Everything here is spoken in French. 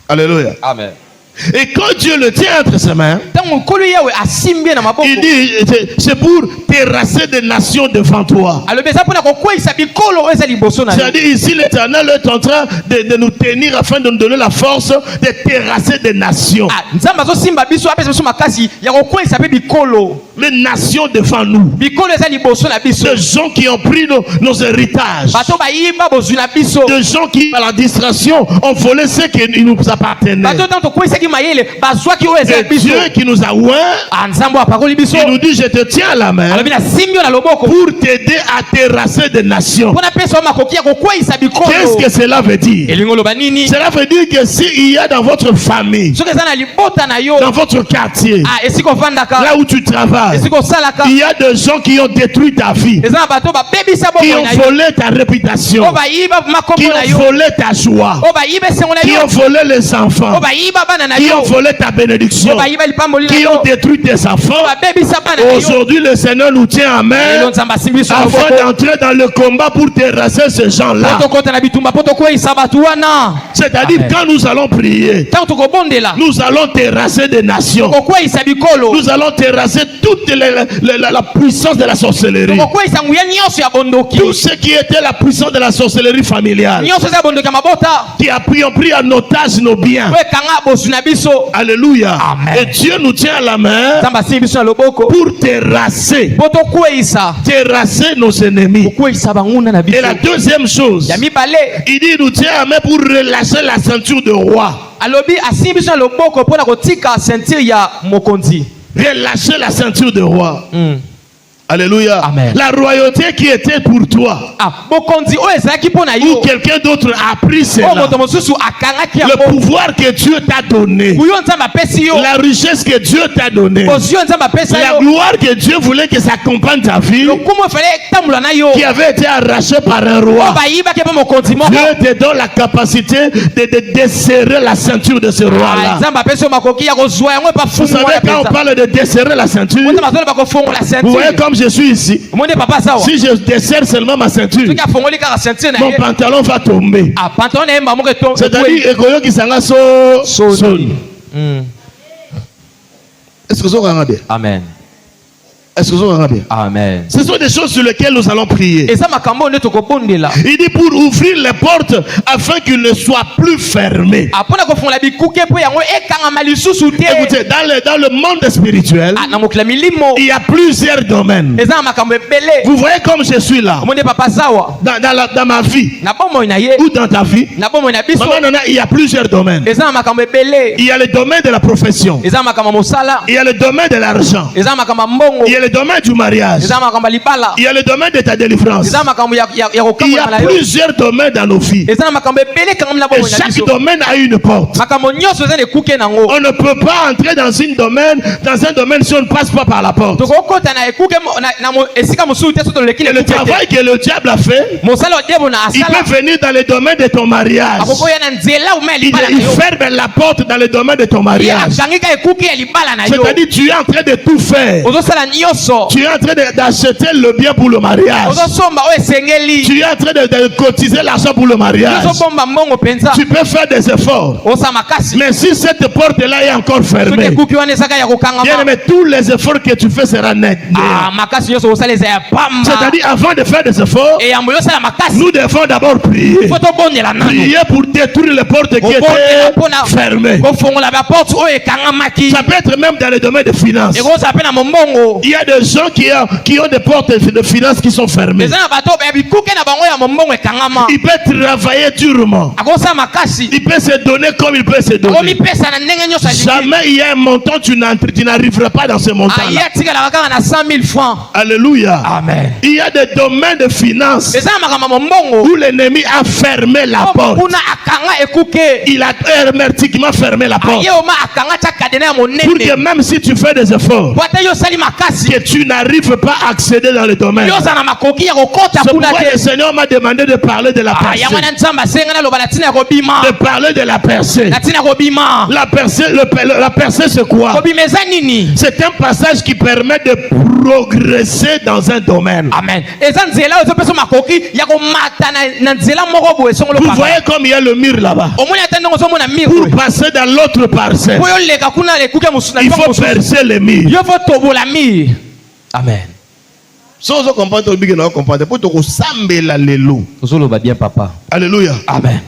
Alléluia. Amen. Et quand Dieu le tient entre ses mains, il dit, c'est pour terrasser des nations devant toi. C'est-à-dire ici l'Éternel est en train de nous tenir afin de nous donner la force de terrasser des nations. Les nations devant nous. Des gens qui ont pris nos héritages. Des gens qui, par la distraction, ont volé ce qui nous appartenait. Et Dieu qui nous a oint, il nous dit, je te tiens à la main pour t'aider à terrasser des nations. Qu'est-ce que cela veut dire? Cela veut dire que s'il y a dans votre famille, dans votre quartier, là où tu travailles, il y a des gens qui ont détruit ta vie, qui ont volé ta réputation, qui ont volé ta joie, qui ont volé les enfants, qui ont volé ta bénédiction, qui ont détruit tes enfants. Aujourd'hui, le Seigneur nous tient en main afin d'entrer dans le combat pour terrasser ces gens-là. C'est-à-dire, quand nous allons prier, nous allons terrasser des nations. Nous allons terrasser toute la puissance de la sorcellerie. Tout ce qui était la puissance de la sorcellerie familiale, qui ont pris en otage nos biens. Alléluia. Amen. Et Dieu nous tient à la main pour terrasser nos ennemis. Et la deuxième chose, il dit nous tient à la main pour relâcher la ceinture de roi. Relâcher la ceinture de roi. Alléluia. Amen. La royauté qui était pour toi, ou quelqu'un d'autre a pris cela, le pouvoir que Dieu t'a donné, la richesse que Dieu t'a donnée, la gloire que Dieu voulait que ça accompagne ta vie, qui avait été arrachée par un roi. Dieu te donne la capacité de desserrer la ceinture de ce roi-là. Vous savez, quand on parle de desserrer la ceinture, vous voyez comme je suis ici. Si je desserre seulement ma ceinture, mon pantalon va tomber. C'est-à-dire que est-ce que vous avez bien? Amen. Est-ce que vous avez bien? Amen. Ce sont des choses sur lesquelles nous allons prier. Il dit pour ouvrir les portes afin qu'ils ne soient plus fermés. Écoutez, dans le monde spirituel, il y a plusieurs domaines. Vous voyez comme je suis là, dans ma vie, ou dans ta vie, il y a plusieurs domaines. Il y a le domaine de la profession, il y a le domaine de l'argent, il y a le domaine du mariage, il y a le domaine de ta délivrance. Il y a plusieurs domaines dans nos vies. Et chaque domaine a une porte. On ne peut pas entrer dans un domaine si on ne passe pas par la porte. Et le travail que le diable a fait, il peut venir dans le domaine de ton mariage. Il ferme la porte dans le domaine de ton mariage. C'est-à-dire tu es en train de tout faire. Tu es en train d'acheter le bien pour le mariage. Tu es en train de cotiser l'argent pour le mariage. Tu peux faire des efforts. Mais si cette porte-là est encore fermée, bien aimé, tous les efforts que tu fais seront nets. C'est-à-dire, avant de faire des efforts, nous devons d'abord prier. Prier pour détruire les portes qui étaient fermées. Ça peut être même dans le domaine des finances. Il y a des gens qui ont des portes de finances qui sont fermées. Il peut travailler durement. Il peut se donner comme il peut se donner. Jamais il y a un montant, tu n'arriveras pas dans ce montant-là. Alléluia. Amen. Il y a des domaines de finances où l'ennemi a fermé la porte. Il a hermétiquement fermé la porte. Pour que même si tu fais des efforts, que tu n'arrives pas à accéder dans le domaine. C'est pourquoi le Seigneur m'a demandé de parler de la percée. De parler de la percée. La percée c'est quoi? C'est un passage qui permet de progresser dans un domaine. Amen. Vous voyez comme il y a le mur là-bas. Pour passer dans l'autre parcelle, il faut percer le mur. Amen. Si vous comprenez, vous comprenez. Alléluia. Amen.